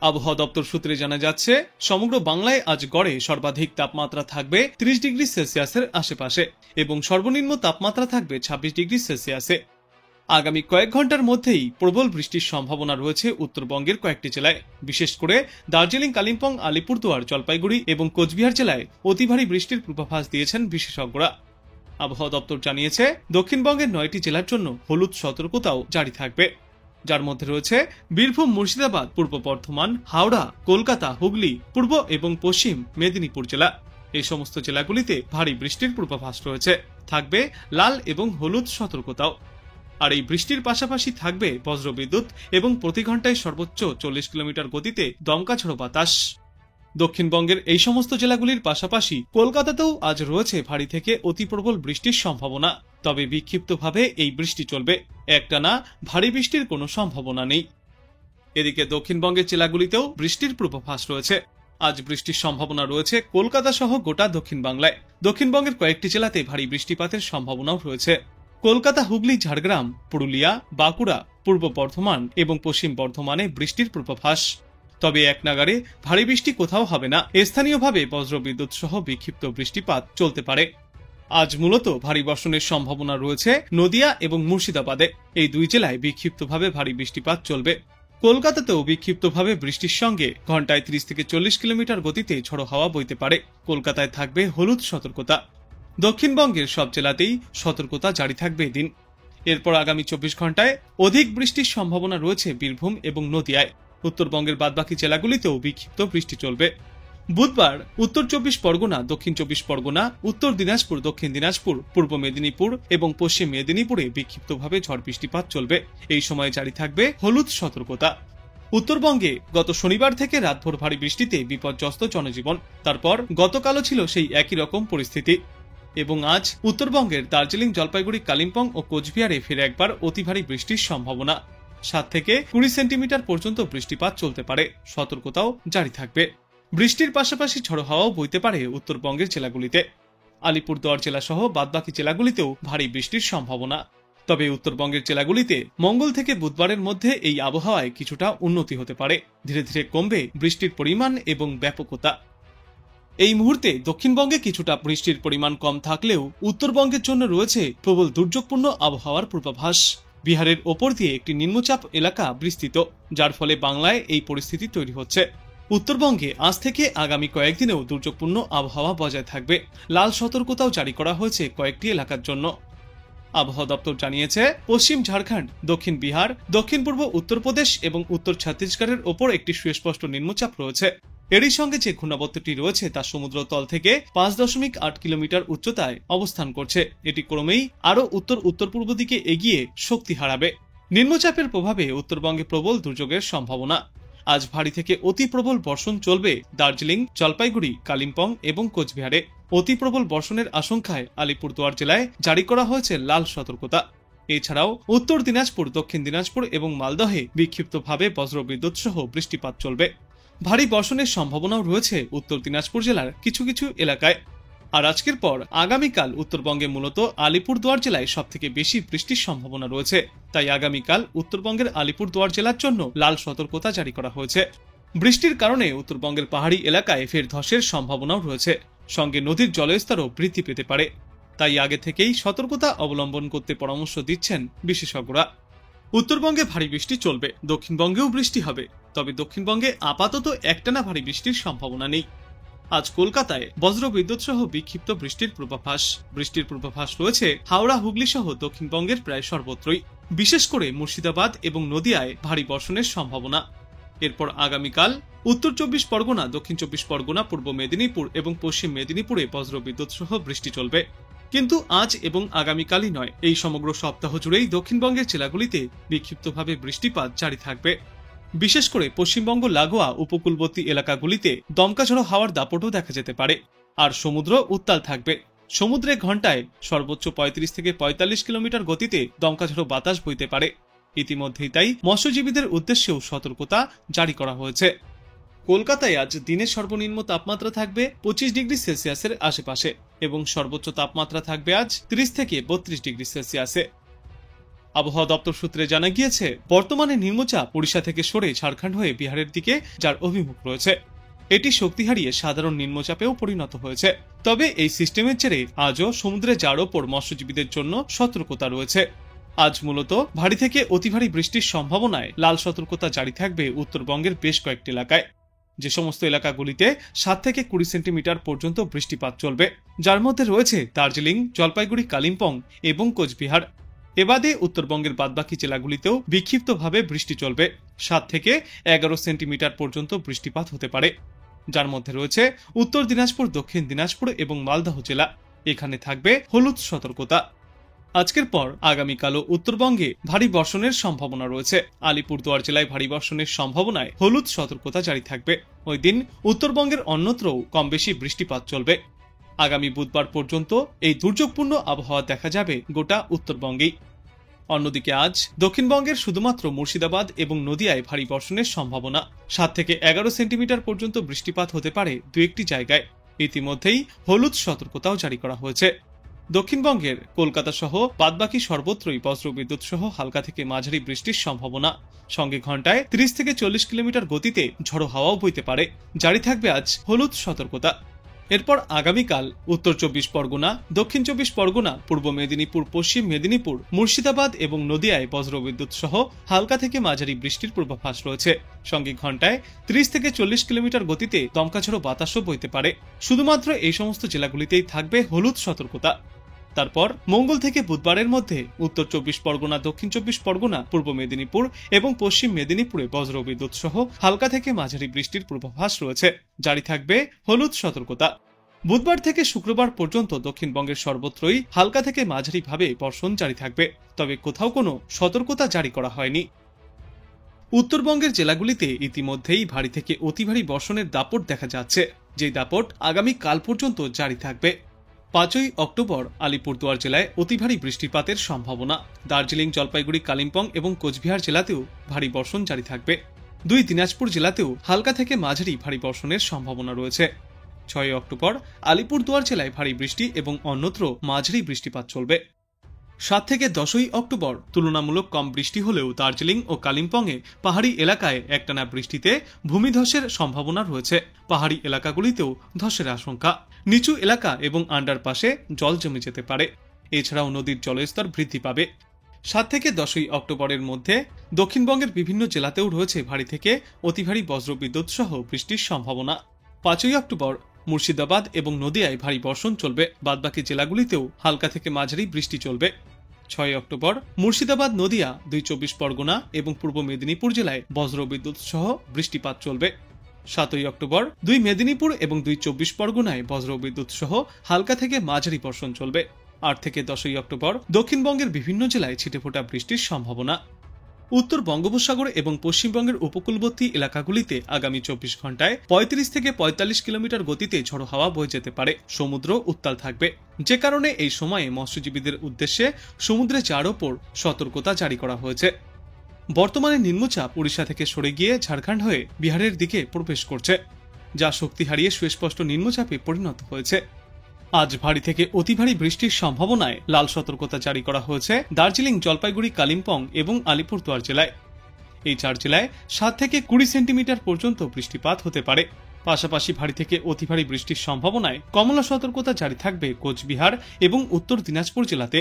আবহাওয়া দপ্তর সূত্রে জানা যাচ্ছে, সমগ্র বাংলায় আজ গড়ে সর্বাধিক তাপমাত্রা থাকবে 30 ডিগ্রি সেলসিয়াসের আশেপাশে এবং সর্বনিম্ন তাপমাত্রা থাকবে 26 ডিগ্রি সেলসিয়াসে। আগামী কয়েক ঘন্টার মধ্যেই প্রবল বৃষ্টির সম্ভাবনা রয়েছে উত্তরবঙ্গের কয়েকটি জেলায়। বিশেষ করে দার্জিলিং, কালিম্পং, আলিপুরদুয়ার, জলপাইগুড়ি এবং কোচবিহার জেলায় অতি ভারী বৃষ্টির পূর্বাভাস দিয়েছেন বিশেষজ্ঞরা। আবহাওয়া দপ্তর জানিয়েছে, দক্ষিণবঙ্গের 9টি জেলার জন্য হলুদ সতর্কতাও জারি থাকবে, যার মধ্যে রয়েছে বীরভূম, মুর্শিদাবাদ, পূর্ব বর্ধমান, হাওড়া, কলকাতা, হুগলি, পূর্ব এবং পশ্চিম মেদিনীপুর জেলা। এই সমস্ত জেলাগুলিতে ভারী বৃষ্টির পূর্বাভাস রয়েছে। থাকবে লাল এবং হলুদ সতর্কতাও। আর এই বৃষ্টির পাশাপাশি থাকবে বজ্রবিদ্যুৎ এবং প্রতি ঘন্টায় সর্বোচ্চ 40 কিলোমিটার গতিতে দমকা ঝড়ো বাতাস। দক্ষিণবঙ্গের এই সমস্ত জেলাগুলির পাশাপাশি কলকাতাতেও আজ রয়েছে ভারী থেকে অতি প্রবল বৃষ্টির সম্ভাবনা। তবে বিক্ষিপ্তভাবে এই বৃষ্টি চলবে, একটানা ভারী বৃষ্টির কোনো সম্ভাবনা নেই। এদিকে দক্ষিণবঙ্গের জেলাগুলিতেও বৃষ্টির পূর্বাভাস রয়েছে। আজ বৃষ্টির সম্ভাবনা রয়েছে কলকাতা সহ গোটা দক্ষিণ বাংলায়। দক্ষিণবঙ্গের কয়েকটি জেলাতে ভারী বৃষ্টিপাতের সম্ভাবনাও রয়েছে। কলকাতা, হুগলি, ঝাড়গ্রাম, পুরুলিয়া, বাঁকুড়া, পূর্ব বর্ধমান এবং পশ্চিম বর্ধমানে বৃষ্টির পূর্বাভাস। তবে এক নাগাড়ে ভারী বৃষ্টি কোথাও হবে না, স্থানীয়ভাবে বজ্রবিদ্যুৎ সহ বিক্ষিপ্ত বৃষ্টিপাত চলতে পারে। আজ মূলত ভারী বর্ষণের সম্ভাবনা রয়েছে নদিয়া এবং মুর্শিদাবাদে। এই দুই জেলায় বিক্ষিপ্তভাবে ভারী বৃষ্টিপাত চলবে। কলকাতাতেও বিক্ষিপ্তভাবে বৃষ্টির সঙ্গে ঘন্টায় 30 থেকে 40 কিলোমিটার গতিতে ঝড়ো হাওয়া বইতে পারে। কলকাতায় থাকবে হলুদ সতর্কতা। দক্ষিণবঙ্গের সব জেলাতেই সতর্কতা জারি থাকবে এদিন। এরপর আগামী 24 ঘন্টায় অধিক বৃষ্টির সম্ভাবনা রয়েছে বীরভূম এবং নদিয়ায়। উত্তরবঙ্গের বাদবাকি জেলাগুলিতেও বিক্ষিপ্ত বৃষ্টি চলবে। বুধবার উত্তর 24 পরগনা, দক্ষিণ 24 পরগনা, উত্তর দিনাজপুর, দক্ষিণ দিনাজপুর, পূর্ব মেদিনীপুর এবং পশ্চিম মেদিনীপুরে বিক্ষিপ্তভাবে ঝড় বৃষ্টিপাত চলবে। এই সময় জারি থাকবে হলুদ সতর্কতা। উত্তরবঙ্গে গত শনিবার থেকে রাতভর ভারী বৃষ্টিতে বিপর্যস্ত জনজীবন। তারপর গতকালও ছিল সেই একই রকম পরিস্থিতি এবং আজ উত্তরবঙ্গের দার্জিলিং, জলপাইগুড়ি, কালিম্পং ও কোচবিহারে ফিরে একবার অতি ভারী বৃষ্টির সম্ভাবনা। 7 থেকে 20 সেন্টিমিটার পর্যন্ত বৃষ্টিপাত চলতে পারে। সতর্কতাও জারি থাকবে। বৃষ্টির পাশাপাশি ঝড়ো হাওয়াও বইতে পারে উত্তরবঙ্গের জেলাগুলিতে। আলিপুরদুয়ার জেলা সহ বাদবাকি জেলাগুলিতেও ভারী বৃষ্টির সম্ভাবনা। তবে উত্তরবঙ্গের জেলাগুলিতে মঙ্গল থেকে বুধবারের মধ্যে এই আবহাওয়ায় কিছুটা উন্নতি হতে পারে। ধীরে ধীরে কমবে বৃষ্টির পরিমাণ এবং ব্যাপকতা। এই মুহূর্তে দক্ষিণবঙ্গে কিছুটা বৃষ্টির পরিমাণ কম থাকলেও উত্তরবঙ্গের জন্য রয়েছে প্রবল দুর্যোগপূর্ণ আবহাওয়ার পূর্বাভাস। বিহারের ওপর দিয়ে একটি নিম্নচাপ এলাকা বিস্তৃত, যার ফলে বাংলায় এই পরিস্থিতি তৈরি হচ্ছে। উত্তরবঙ্গে আজ থেকে আগামী কয়েকদিনেও দুর্যোগপূর্ণ আবহাওয়া বজায় থাকবে। লাল সতর্কতাও জারি করা হয়েছে কয়েকটি এলাকার জন্য। আবহাওয়া দপ্তর জানিয়েছে, পশ্চিম ঝাড়খণ্ড, দক্ষিণ বিহার, দক্ষিণ পূর্ব উত্তরপ্রদেশ এবং উত্তর ছত্তিশগড়ের ওপর একটি সুস্পষ্ট নিম্নচাপ রয়েছে। এরই সঙ্গে যে ঘূর্ণাবর্তটি রয়েছে তা সমুদ্র তল থেকে 5.8 কিলোমিটার উচ্চতায় অবস্থান করছে। এটি ক্রমেই আরও উত্তর পূর্ব দিকে এগিয়ে শক্তি হারাবে। নিম্নচাপের প্রভাবে উত্তরবঙ্গে প্রবল দুর্যোগের সম্ভাবনা। আজ ভারী থেকে অতি প্রবল বর্ষণ চলবে দার্জিলিং, জলপাইগুড়ি, কালিম্পং এবং কোচবিহারে। অতি প্রবল বর্ষণের আশঙ্কায় আলিপুরদুয়ার জেলায় জারি করা হয়েছে লাল সতর্কতা। এছাড়াও উত্তর দিনাজপুর, দক্ষিণ দিনাজপুর এবং মালদহে বিক্ষিপ্তভাবে বজ্রবিদ্যুৎ সহ বৃষ্টিপাত চলবে। ভারী বর্ষণের সম্ভাবনাও রয়েছে উত্তর দিনাজপুর জেলার কিছু কিছু এলাকায়। আর আজকের পর আগামীকাল উত্তরবঙ্গে মূলত আলিপুরদুয়ার জেলায় সবথেকে বেশি বৃষ্টির সম্ভাবনা রয়েছে। তাই আগামীকাল উত্তরবঙ্গের আলিপুরদুয়ার জেলার জন্য লাল সতর্কতা জারি করা হয়েছে। বৃষ্টির কারণে উত্তরবঙ্গের পাহাড়ি এলাকায় ফের ধসের সম্ভাবনাও রয়েছে। সঙ্গে নদীর জলস্তরও বৃদ্ধি পেতে পারে। তাই আগে থেকেই সতর্কতা অবলম্বন করতে পরামর্শ দিচ্ছেন বিশেষজ্ঞরা। উত্তরবঙ্গে ভারী বৃষ্টি চলবে, দক্ষিণবঙ্গেও বৃষ্টি হবে। তবে দক্ষিণবঙ্গে আপাতত একটানা ভারী বৃষ্টির সম্ভাবনা নেই। আজ কলকাতায় বজ্রবিদ্যুৎ সহ বিক্ষিপ্ত বৃষ্টির পূর্বাভাস। বৃষ্টির পূর্বাভাস রয়েছে হাওড়া, হুগলি সহ দক্ষিণবঙ্গের প্রায় সর্বত্রই। বিশেষ করে মুর্শিদাবাদ এবং নদিয়ায় ভারী বর্ষণের সম্ভাবনা। এরপর আগামীকাল উত্তর 24 পরগনা, দক্ষিণ 24 পরগনা, পূর্ব মেদিনীপুর এবং পশ্চিম মেদিনীপুরে বজ্রবিদ্যুৎ সহ বৃষ্টি চলবে। কিন্তু আজ এবং আগামীকালই নয়, এই সমগ্র সপ্তাহ জুড়েই দক্ষিণবঙ্গের জেলাগুলিতে বিক্ষিপ্তভাবে বৃষ্টিপাত জারি থাকবে। বিশেষ করে পশ্চিমবঙ্গ লাগোয়া উপকূলবর্তী এলাকাগুলিতে দমকা ঝড়ো হাওয়ার দাপটও দেখা যেতে পারে। আর সমুদ্র উত্তাল থাকবে। সমুদ্রে ঘন্টায় সর্বোচ্চ 35 থেকে 45 কিলোমিটার গতিতে দমকা ঝড়ো বাতাস বইতে পারে। ইতিমধ্যেই তাই মৎস্যজীবীদের উদ্দেশ্যেও সতর্কতা জারি করা হয়েছে। কলকাতায় আজ দিনের সর্বনিম্ন তাপমাত্রা থাকবে 25 ডিগ্রি সেলসিয়াসের আশেপাশে এবং সর্বোচ্চ তাপমাত্রা থাকবে আজ 30 থেকে 32 ডিগ্রি সেলসিয়াসে। আবহাওয়া দপ্তর সূত্রে জানা গিয়েছে, বর্তমানে নিম্নচাপ ওড়িশা থেকে সরে ঝাড়খণ্ড হয়ে বিহারের দিকে যার অভিমুখ রয়েছে। এটি শক্তি হারিয়ে সাধারণ নিম্নচাপেও পরিণত হয়েছে। তবে এই সিস্টেমের জেরে আজও সমুদ্রে যার ওপর মৎস্যজীবীদের জন্য সতর্কতা রয়েছে। আজ মূলত ভারী থেকে অতি ভারী বৃষ্টির সম্ভাবনায় লাল সতর্কতা জারি থাকবে উত্তরবঙ্গের বেশ কয়েকটি এলাকায়। যে সমস্ত এলাকাগুলিতে 7 থেকে 20 সেন্টিমিটার পর্যন্ত বৃষ্টিপাত চলবে, যার মধ্যে রয়েছে দার্জিলিং, জলপাইগুড়ি, কালিম্পং এবং কোচবিহার। এবাদে উত্তরবঙ্গের বাদবাকি জেলাগুলিতেও বিক্ষিপ্তভাবে বৃষ্টি চলবে। 7 থেকে 11 সেন্টিমিটার পর্যন্ত বৃষ্টিপাত হতে পারে, যার মধ্যে রয়েছে উত্তর দিনাজপুর, দক্ষিণ দিনাজপুর এবং মালদহ জেলা। এখানে থাকবে হলুদ সতর্কতা। আজকের পর আগামীকালও উত্তরবঙ্গে ভারী বর্ষণের সম্ভাবনা রয়েছে। আলিপুরদুয়ার জেলায় ভারী বর্ষণের সম্ভাবনায় হলুদ সতর্কতা জারি থাকবে। ওই দিন উত্তরবঙ্গের অন্যত্রও কম বেশি বৃষ্টিপাত চলবে। আগামী বুধবার পর্যন্ত এই দুর্যোগপূর্ণ আবহাওয়া দেখা যাবে গোটা উত্তরবঙ্গেই। অন্যদিকে আজ দক্ষিণবঙ্গের শুধুমাত্র মুর্শিদাবাদ এবং নদিয়ায় ভারী বর্ষণের সম্ভাবনা। 7 থেকে 11 সেন্টিমিটার পর্যন্ত বৃষ্টিপাত হতে পারে দু একটি জায়গায়। ইতিমধ্যেই হলুদ সতর্কতাও জারি করা হয়েছে। দক্ষিণবঙ্গের কলকাতা সহ বাদবাকি সর্বত্রই বজ্রবিদ্যুৎ সহ হালকা থেকে মাঝারি বৃষ্টির সম্ভাবনা। সঙ্গে ঘন্টায় 30 থেকে 40 কিলোমিটার গতিতে ঝড়ো হাওয়াও বইতে পারে। জারি থাকবে আজ হলুদ সতর্কতা। এরপর আগামীকাল উত্তর 24 পরগনা, দক্ষিণ 24 পরগনা, পূর্ব মেদিনীপুর, পশ্চিম মেদিনীপুর, মুর্শিদাবাদ এবং নদিয়ায় বজ্রবিদ্যুৎ সহ হালকা থেকে মাঝারি বৃষ্টির পূর্বাভাস রয়েছে। সঙ্গে ঘন্টায় 30 থেকে 40 কিলোমিটার গতিতে দমকাঝড়ো বাতাসও বইতে পারে। শুধুমাত্র এই সমস্ত জেলাগুলিতেই থাকবে হলুদ সতর্কতা। তারপর মঙ্গল থেকে বুধবারের মধ্যে উত্তর 24 পরগনা, দক্ষিণ 24 পরগনা, পূর্ব মেদিনীপুর এবং পশ্চিম মেদিনীপুরে বজ্রবিদ্যুৎ সহ হালকা থেকে মাঝারি বৃষ্টির পূর্বাভাস রয়েছে। জারি থাকবে হলুদ সতর্কতা। বুধবার থেকে শুক্রবার পর্যন্ত দক্ষিণবঙ্গের সর্বত্রই হালকা থেকে মাঝারি ভাবে বর্ষণ জারি থাকবে, তবে কোথাও কোনো সতর্কতা জারি করা হয়নি। উত্তরবঙ্গের জেলাগুলিতে ইতিমধ্যেই ভারী থেকে অতি ভারী বর্ষণের দাপট দেখা যাচ্ছে, যে দাপট আগামী কাল পর্যন্ত জারি থাকবে। 5ই অক্টোবর আলিপুরদুয়ার জেলায় অতি ভারী বৃষ্টিপাতের সম্ভাবনা। দার্জিলিং, জলপাইগুড়ি, কালিম্পং এবং কোচবিহার জেলাতেও ভারী বর্ষণ জারি থাকবে। 2 দিনাজপুর জেলাতেও হালকা থেকে মাঝারি ভারী বর্ষণের সম্ভাবনা রয়েছে। 6ই অক্টোবর আলিপুরদুয়ার জেলায় ভারী বৃষ্টি এবং অন্যত্র মাঝারি বৃষ্টিপাত চলবে। 7 থেকে 10ই অক্টোবর তুলনামূলক কম বৃষ্টি হলেও দার্জিলিং ও কালিম্পংয়ে পাহাড়ি এলাকায় একটানা বৃষ্টিতে ভূমিধসের সম্ভাবনা রয়েছে। পাহাড়ি এলাকাগুলিতেও ধসের আশঙ্কা। নিচু এলাকা এবং আন্ডারপাসে জল জমে যেতে পারে। এছাড়াও নদীর জলস্তর বৃদ্ধি পাবে। 7 থেকে 10ই অক্টোবরের মধ্যে দক্ষিণবঙ্গের বিভিন্ন জেলাতেও রয়েছে ভারী থেকে অতি ভারী বজ্রবিদ্যুৎ সহ বৃষ্টির সম্ভাবনা। 5ই অক্টোবর মুর্শিদাবাদ এবং নদিয়ায় ভারী বর্ষণ চলবে। বাদবাকি জেলাগুলিতেও হালকা থেকে মাঝারি বৃষ্টি চলবে। 6ই অক্টোবর মুর্শিদাবাদ, নদিয়া, 2 24 পরগনা এবং পূর্ব মেদিনীপুর জেলায় বজ্রবিদ্যুৎ সহ বৃষ্টিপাত চলবে। 7ই অক্টোবর 2 মেদিনীপুর এবং 2 24 পরগনায় বজ্রবিদ্যুৎ সহ হালকা থেকে মাঝারি বর্ষণ চলবে। 8 থেকে 10ই অক্টোবর দক্ষিণবঙ্গের বিভিন্ন জেলায় ছিটেফোঁটা বৃষ্টির সম্ভাবনা। উত্তর বঙ্গোপসাগর এবং পশ্চিমবঙ্গের উপকূলবর্তী এলাকাগুলিতে আগামী 24 ঘন্টায় 35 থেকে 45 কিলোমিটার গতিতে ঝড়ো হাওয়া বয়ে যেতে পারে। সমুদ্র উত্তাল থাকবে, যে কারণে এই সময়ে মৎস্যজীবীদের উদ্দেশ্যে সমুদ্রে যার ওপর সতর্কতা জারি করা হয়েছে। বর্তমানে নিম্নচাপ ওড়িশা থেকে সরে গিয়ে ঝাড়খণ্ড হয়ে বিহারের দিকে প্রবেশ করছে, যা শক্তি হারিয়ে সুস্পষ্ট নিম্নচাপে পরিণত হয়েছে। আজ ভারী থেকে অতি ভারী বৃষ্টির সম্ভাবনায় লাল সতর্কতা জারি করা হয়েছে দার্জিলিং, জলপাইগুড়ি, কালিম্পং এবং আলিপুরদুয়ার জেলায়। এই 4 জেলায় 7 থেকে 20 সেন্টিমিটার পর্যন্ত বৃষ্টিপাত হতে পারে। পাশাপাশি ভারী থেকে অতি ভারী বৃষ্টির সম্ভাবনায় কমলা সতর্কতা জারি থাকবে কোচবিহার এবং উত্তর দিনাজপুর জেলাতে।